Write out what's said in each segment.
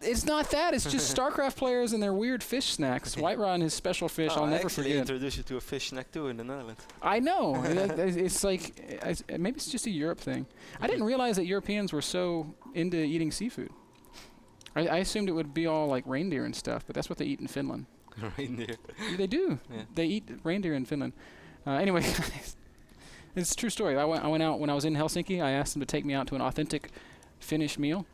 It's not that. It's just StarCraft players and their weird fish snacks. Whiterod and his special fish, I'll never forget. I introduced you to a fish snack too in the Netherlands. I know. It's like, maybe it's just a Europe thing. I didn't realize that Europeans were so into eating seafood. I assumed it would be all like reindeer and stuff, but that's what they eat in Finland. Reindeer. They do. Yeah. They eat reindeer in Finland. Anyway, it's a true story. I went out when I was in Helsinki. I asked them to take me out to an authentic Finnish meal,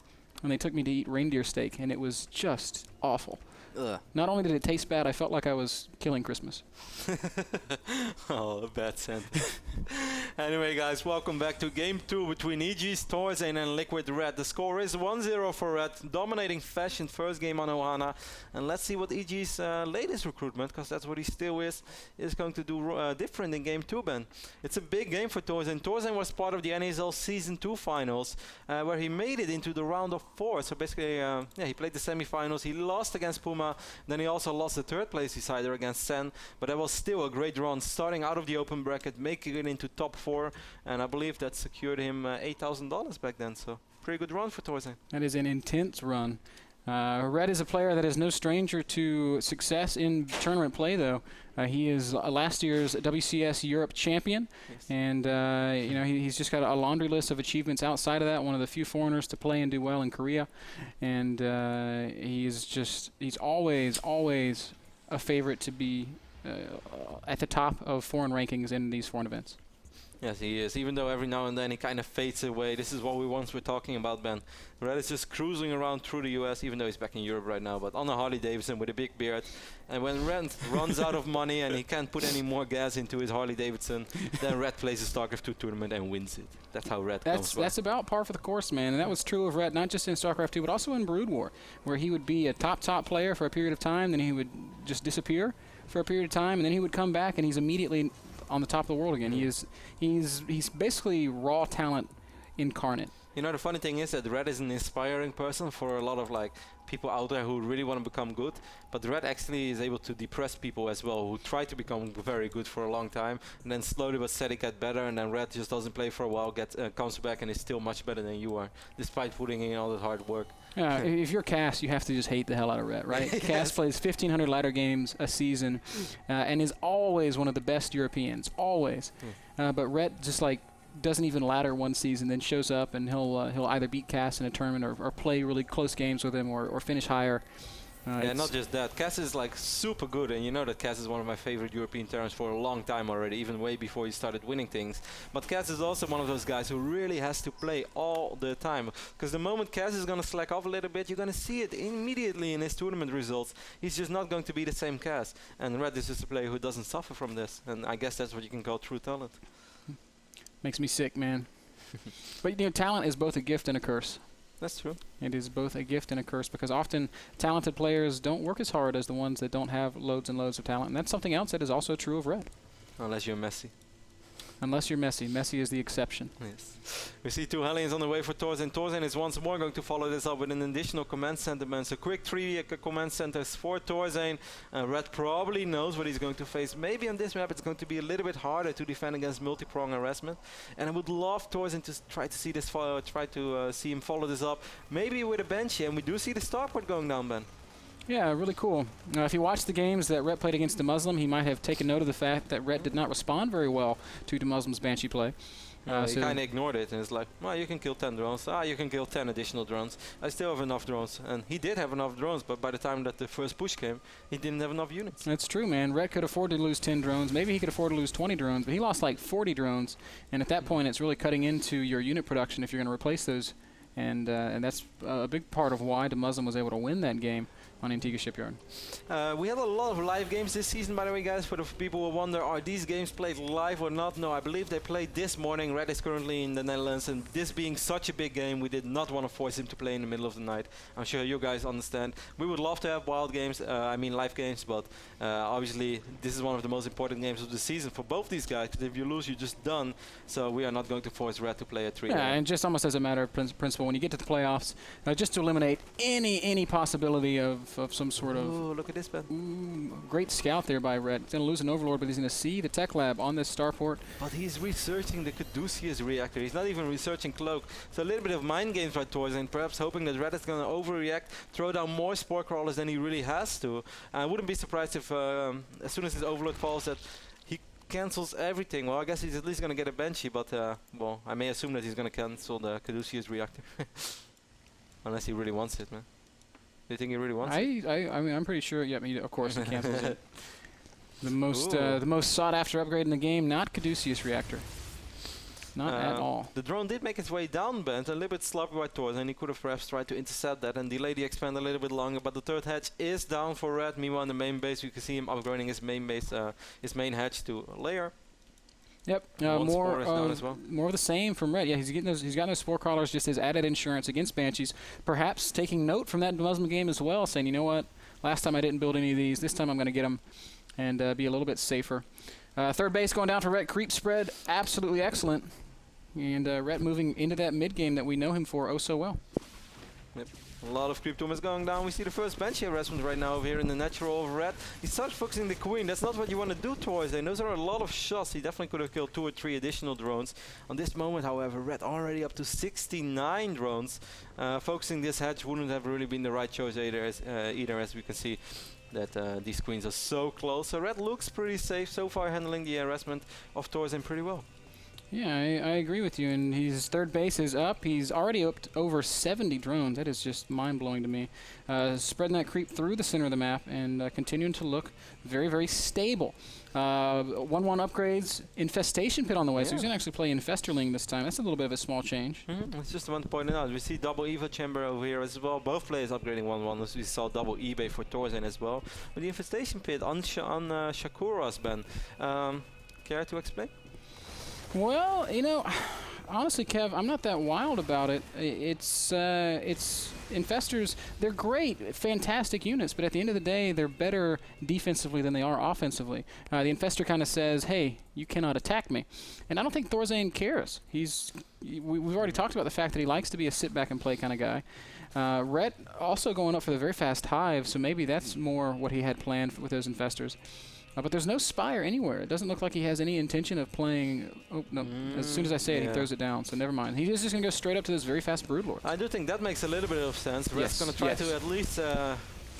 and they took me to eat reindeer steak, and it was just awful. Ugh. Not only did it taste bad, I felt like I was killing Christmas. Oh, a bad scent. Anyway, guys, welcome back to Game 2 between EG's ThorZaIN and Liquid Red. The score is 1-0 for Red, dominating fashion first game on Ohana. And let's see what EG's latest recruitment, because that's what he still is going to do different in Game 2, Ben. It's a big game for ThorZaIN. ThorZaIN was part of the NASL Season 2 finals, where he made it into the round of 4. So basically, he played the semifinals. He lost against Puma. Then he also lost the third place decider against Sen, but that was still a great run, starting out of the open bracket, making it into top 4, and I believe that secured him $8,000 back then, so pretty good run for ThorZaIN. That is an intense run. Red is a player that is no stranger to success in tournament play, though. He is last year's WCS Europe champion, yes. And you know, he's just got a laundry list of achievements outside of that. One of the few foreigners to play and do well in Korea, and he's always a favorite to be at the top of foreign rankings in these foreign events. Yes, he is. Even though every now and then he kind of fades away. This is what we once were talking about, Ben. Red is just cruising around through the US, even though he's back in Europe right now, but on a Harley Davidson with a big beard. And when Red runs out of money and he can't put any more gas into his Harley Davidson, then Red plays a StarCraft II tournament and wins it. That's how Red comes from. That's about par for the course, man. And that was true of Red, not just in StarCraft II, but also in Brood War, where he would be a top player for a period of time, then he would just disappear for a period of time, and then he would come back and he's immediately on the top of the world again. He's basically raw talent incarnate. You know, the funny thing is that Red is an inspiring person for a lot of like people out there who really want to become good, but Red actually is able to depress people as well, who try to become very good for a long time, and then slowly but steady get better, and then Red just doesn't play for a while, comes back and is still much better than you are, despite putting in all that hard work. If you're Cass, you have to just hate the hell out of Red, right? Yes. Cass plays 1,500 ladder games a season, and is always one of the best Europeans, always. But Red just like doesn't even ladder one season, then shows up and he'll either beat Cass in a tournament or play really close games with him or finish higher. Yeah, not just that. Cass is like super good, and you know that Cass is one of my favorite European Terrans for a long time already, even way before he started winning things. But Cass is also one of those guys who really has to play all the time, because the moment Cass is going to slack off a little bit, you're going to see it immediately in his tournament results. He's just not going to be the same Cass, and Red is just a player who doesn't suffer from this, and I guess that's what you can call true talent. Makes me sick, man. But you know, talent is both a gift and a curse. That's true. It is both a gift and a curse, because often talented players don't work as hard as the ones that don't have loads and loads of talent. And that's something else that is also true of Red. Unless you're Messi. Unless you're Messi. Messi is the exception. Yes. We see two Hellions on the way for ThorZaIN. ThorZaIN is once more going to follow this up with an additional command center. So quick 3 command centers for ThorZaIN. Red probably knows what he's going to face. Maybe on this map it's going to be a little bit harder to defend against multi-prong harassment. And I would love ThorZaIN to try to see this see him follow this up. Maybe with a Banshee, and we do see the starport going down, Ben. Yeah, really cool. If you watch the games that Red played against the Muslim, he might have taken note of the fact that Red did not respond very well to the Muslim's Banshee play. He kind of ignored it, and it's like, well, you can kill 10 drones. You can kill 10 additional drones. I still have enough drones. And he did have enough drones, but by the time that the first push came, he didn't have enough units. That's true, man. Red could afford to lose 10 drones. Maybe he could afford to lose 20 drones, but he lost like 40 drones. And at that point, it's really cutting into your unit production if you're going to replace those. And that's a big part of why the Muslim was able to win that game on Antigua Shipyard. We had a lot of live games this season, by the way, guys. For the people who wonder, are these games played live or not? No, I believe they played this morning. Red is currently in the Netherlands, and this being such a big game, we did not want to force him to play in the middle of the night. I'm sure you guys understand. We would love to have live games, but obviously this is one of the most important games of the season for both these guys. If you lose, you're just done. So we are not going to force Red to play a 3. Yeah, and just almost as a matter of principle, when you get to the playoffs, just to eliminate any possibility of of some sort of... Ooh, look at this, Ben. Ooh, great scout there by Red. He's going to lose an Overlord, but he's going to see the tech lab on this starport. But he's researching the Caduceus reactor. He's not even researching Cloak. So a little bit of mind games by ThorZaIN, perhaps hoping that Red is going to overreact, throw down more Spore Crawlers than he really has to. I wouldn't be surprised if, as soon as his Overlord falls, that he cancels everything. Well, I guess he's at least going to get a Banshee, but, well, I may assume that he's going to cancel the Caduceus reactor. Unless he really wants it, man. Do you think he really wants it? I mean, I'm pretty sure. Yeah, I mean, of course he cancels it. The most sought after upgrade in the game, not Caduceus reactor. Not at all. The drone did make its way down, Bent, a little bit sloppy by ThorZaIN. He could have perhaps tried to intercept that and delay the expand a little bit longer, but the third hatch is down for Red. Meanwhile, in the main base, you can see him upgrading his main base, his main hatch to a layer. Yep, more of the same from Red. Yeah, he's got those Spore Crawlers just as added insurance against Banshees. Perhaps taking note from that Muslim game as well, saying, you know what, last time I didn't build any of these, this time I'm going to get them and be a little bit safer. Third base going down for Red. Creep spread, absolutely excellent. And Red moving into that mid game that we know him for oh so well. Yep. A lot of creep tumors going down. We see the first Banshee harassment right now over here in the natural of Red. He starts focusing the Queen. That's not what you want to do towards them. Those are a lot of shots. He definitely could have killed 2 or 3 additional drones. On this moment, however, Red already up to 69 drones. Focusing this hatch wouldn't have really been the right choice either, as we can see that these Queens are so close. So Red looks pretty safe so far, handling the harassment of ThorZaIN pretty well. Yeah, I agree with you, and his third base is up. He's already up to over 70 drones. That is just mind-blowing to me. Spreading that creep through the center of the map and continuing to look very, very stable. 1-1 upgrades, Infestation Pit on the way, so he's going to actually play Infesterling this time. That's a little bit of a small change. It's just one to point it out. We see double EVA chamber over here as well. Both players upgrading 1-1. We saw double eBay for ThorZaIN as well. But the Infestation Pit on Shakura's, Ben. Care to explain? Well, you know, honestly, Kev, I'm not that wild about it. It's Infestors, they're great, fantastic units, but at the end of the day, they're better defensively than they are offensively. The Infestor kind of says, hey, you cannot attack me. And I don't think ThorZaIN cares. We've already talked about the fact that he likes to be a sit-back-and-play kind of guy. Red also going up for the very fast hive, so maybe that's more what he had planned with those Infestors. But there's no Spire anywhere. It doesn't look like he has any intention of playing... Oh, no. As soon as I say it, he throws it down, so never mind. He's just going to go straight up to this very fast Broodlord. I do think that makes a little bit of sense. Red's going to try to at least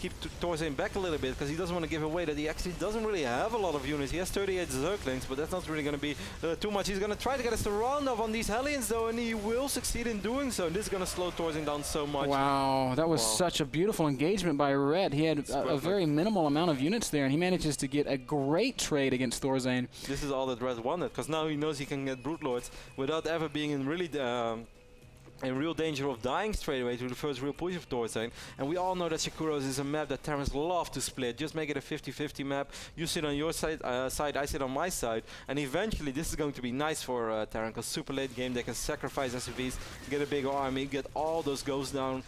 keep ThorZaIN back a little bit, because he doesn't want to give away that he actually doesn't really have a lot of units. He has 38 Zerglings, but that's not really going to be too much. He's going to try to get a surround off on these Hellions, though, and he will succeed in doing so. And this is going to slow ThorZaIN down so much. Wow, that was such a beautiful engagement by Red. He had a very minimal amount of units there, and he manages to get a great trade against ThorZaIN. This is all that Red wanted, because now he knows he can get Broodlords without ever being in really... in real danger of dying straight away to the first real push of ThorZaIN. And we all know that Shakuros is a map that Terrans love to split. Just make it a 50-50 map. You sit on your side, I sit on my side. And eventually this is going to be nice for Terran, because super late game they can sacrifice SCVs to get a bigger army, get all those ghosts down,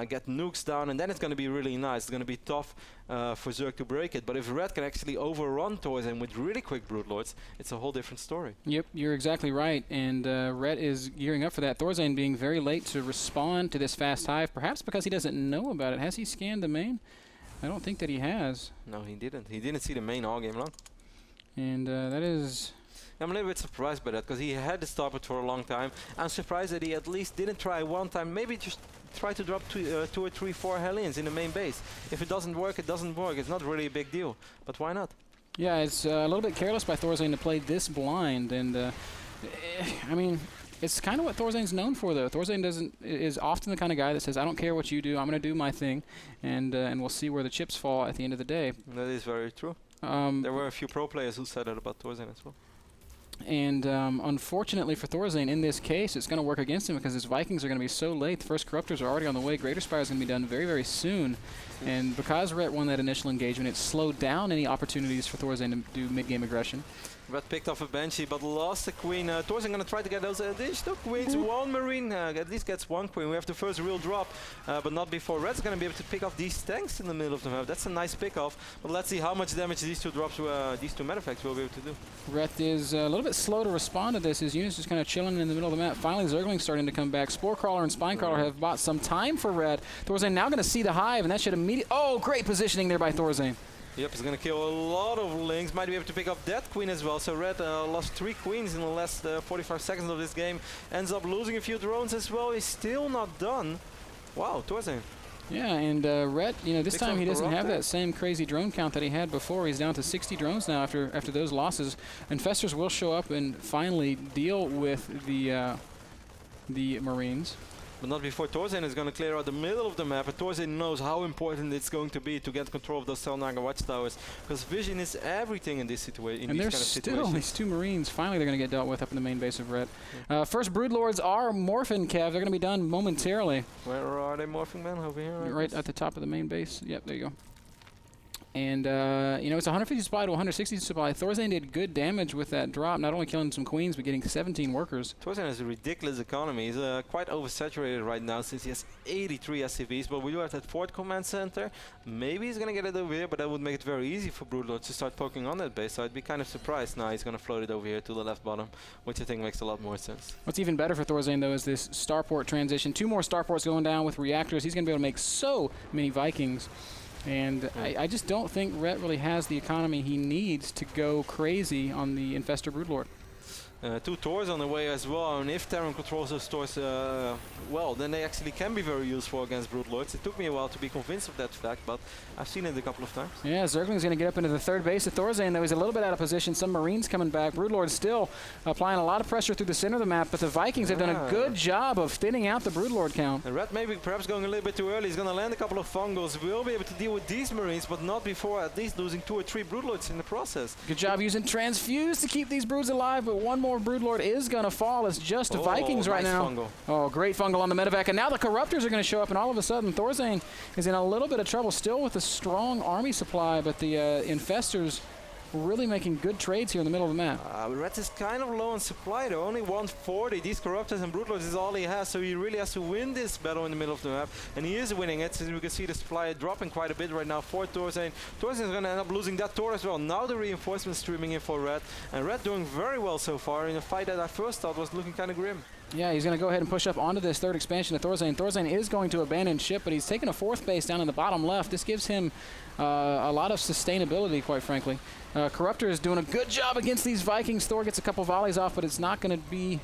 get nukes down, and then it's going to be really nice. It's going to be tough for Zerg to break it. But if Red can actually overrun ThorZaIN with really quick Broodlords, it's a whole different story. Yep, you're exactly right. And Red is gearing up for that. ThorZaIN being very late to respond to this fast hive, perhaps because he doesn't know about it. Has he scanned the main? I don't think that he has. No, he didn't. He didn't see the main all game long. And that is... I'm a little bit surprised by that, because he had to stop it for a long time. I'm surprised that he at least didn't try one time, maybe just try to drop 2 or 3, 4 Hellions in the main base. If it doesn't work, it doesn't work. It's not really a big deal, but why not? Yeah, it's a little bit careless by ThorZaIN to play this blind, and I mean, it's kind of what ThorZaIN's known for, though. ThorZaIN is often the kind of guy that says, I don't care what you do, I'm going to do my thing, and we'll see where the chips fall at the end of the day. That is very true. There were a few pro players who said that about ThorZaIN as well. And unfortunately for ThorZaIN, in this case, it's going to work against him because his Vikings are going to be so late. The first Corruptors are already on the way. Greater Spire is going to be done very, very soon. And because Red won that initial engagement, it slowed down any opportunities for ThorZaIN to do mid-game aggression. Red picked off a Banshee, but lost a Queen. ThorZaIN going to try to get those additional Queens. One Marine, at least gets one Queen. We have the first real drop, but not before. Red's going to be able to pick off these tanks in the middle of the map. That's a nice pick off, but let's see how much damage these two drops, these two Metafacts will be able to do. Red is a little bit slow to respond to this. His unit's just kind of chilling in the middle of the map. Finally, Zergling's starting to come back. Sporecrawler and Spinecrawler have bought some time for Red. ThorZaIN now going to see the hive, and that should immediately... Oh, great positioning there by ThorZaIN. Yep, he's going to kill a lot of Lynx. Might be able to pick up that queen as well. So Red lost 3 queens in the last 45 seconds of this game. Ends up losing a few drones as well. He's still not done. Wow, ThorZaIN. Yeah, and Red, this time he doesn't have that same crazy drone count that he had before. He's down to 60 drones now after those losses. Infestors will show up and finally deal with the Marines. But not before ThorZaIN is going to clear out the middle of the map. And ThorZaIN knows how important it's going to be to get control of those Selnaga watchtowers, because vision is everything in this situation. And there's still these 2 Marines. Finally, they're going to get dealt with up in the main base of Red. First Broodlords are morphing, Kev. They're going to be done momentarily. Where are they morphing, man? Over here? Right at the top of the main base. Yep, there you go. And, it's 150 supply to 160 supply. ThorZaIN did good damage with that drop, not only killing some queens, but getting 17 workers. ThorZaIN has a ridiculous economy. He's quite oversaturated right now since he has 83 SCVs, but we do have that 4th command center. Maybe he's going to get it over here, but that would make it very easy for Broodlords to start poking on that base, so I'd be kind of surprised. Now he's going to float it over here to the left bottom, which I think makes a lot more sense. What's even better for ThorZaIN, though, is this starport transition. 2 more starports going down with reactors. He's going to be able to make so many Vikings. And I just don't think Ret really has the economy he needs to go crazy on the Infestor Broodlord. 2 Thors on the way as well, and if Terran controls those Thors well, then they actually can be very useful against Broodlords. It took me a while to be convinced of that fact, but I've seen it a couple of times. Yeah, Zergling's going to get up into the 3rd base of ThorZaIN, though he's a little bit out of position. Some Marines coming back. Broodlord's still applying a lot of pressure through the center of the map, but the Vikings have done a good job of thinning out the Broodlord count. And Red maybe perhaps going a little bit too early. He's going to land a couple of fungals. We'll be able to deal with these Marines, but not before at least losing 2 or 3 Broodlords in the process. Good job using Transfuse to keep these Broods alive, but one more Broodlord is going to fall. It's just Vikings right now. Fungal. Oh, great fungal on the medevac, and now the Corruptors are going to show up, and all of a sudden ThorZaIN is in a little bit of trouble, still with a strong army supply, but the Infestors really making good trades here in the middle of the map. Red is kind of low on supply though, only 140. These Corruptors and Broodlords is all he has, so he really has to win this battle in the middle of the map, and he is winning it, since we can see the supply dropping quite a bit right now for ThorZaIN. ThorZaIN is going to end up losing that Thor as well. Now the reinforcements streaming in for Red, and Red doing very well so far in a fight that I first thought was looking kind of grim. Yeah, he's going to go ahead and push up onto this 3rd expansion of ThorZaIN. ThorZaIN is going to abandon ship, but he's taking a 4th base down in the bottom left. This gives him a lot of sustainability, quite frankly. Corruptor is doing a good job against these Vikings. Thor gets a couple volleys off, but it's not going to be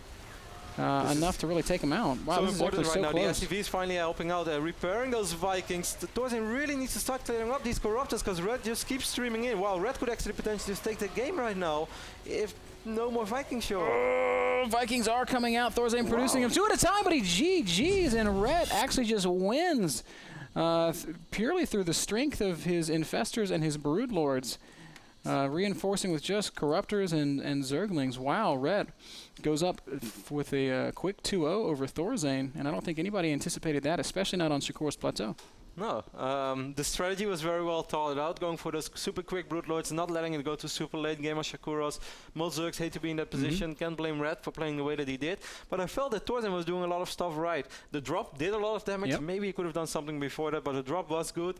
enough to really take him out. Wow, so this is important actually right so now. close. The SCV is finally helping out, repairing those Vikings. ThorZaIN really needs to start clearing up these Corruptors, because Red just keeps streaming in. Wow, Red could actually potentially just take the game right now if no more Vikings show up. Vikings are coming out. ThorZaIN producing them 2 at a time, but he GG's, and Red actually just wins purely through the strength of his Infestors and his Broodlords. Reinforcing with just Corruptors and Zerglings. Wow, Red goes up with a quick 2-0 over ThorZaIN, and I don't think anybody anticipated that, especially not on Shakur's Plateau. No, the strategy was very well thought out, going for those super quick Broodlords, not letting it go to super late game on Shakuros. Most Zergs hate to be in that position, can't blame Red for playing the way that he did, but I felt that ThorZaIN was doing a lot of stuff right. The drop did a lot of damage, maybe he could have done something before that, but the drop was good.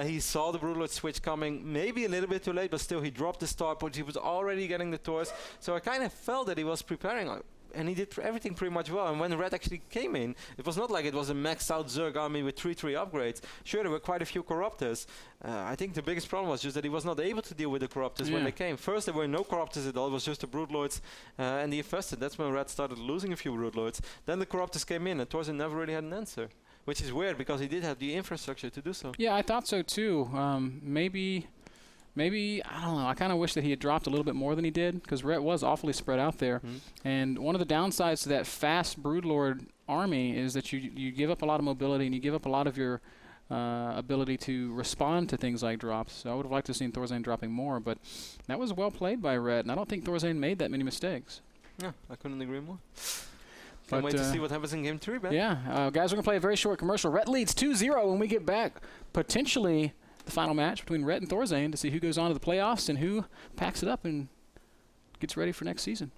He saw the Broodlord switch coming, maybe a little bit too late, but still he dropped the starport, he was already getting the Thors, so I kind of felt that he was preparing. And he did everything pretty much well. And when Red actually came in, it was not like it was a maxed out Zerg army with 3-3 upgrades. Sure, there were quite a few Corruptors. I think the biggest problem was just that he was not able to deal with the Corruptors when they came. First, there were no Corruptors at all. It was just the Broodlords and the Infested. That's when Red started losing a few Broodlords. Then the Corruptors came in, and ThorZaIN never really had an answer. Which is weird, because he did have the infrastructure to do so. Yeah, I thought so too. Maybe, I don't know, I kind of wish that he had dropped a little bit more than he did, because Ret was awfully spread out there. And one of the downsides to that fast Broodlord army is that you give up a lot of mobility, and you give up a lot of your ability to respond to things like drops. So I would have liked to have seen ThorZaIN dropping more, but that was well played by Ret, and I don't think ThorZaIN made that many mistakes. Yeah, I couldn't agree more. Can't wait to see what happens in Game 3, man. Yeah, guys, we're going to play a very short commercial. Ret leads 2-0 when we get back. Potentially the final match between Ret and ThorZaIN to see who goes on to the playoffs and who packs it up and gets ready for next season.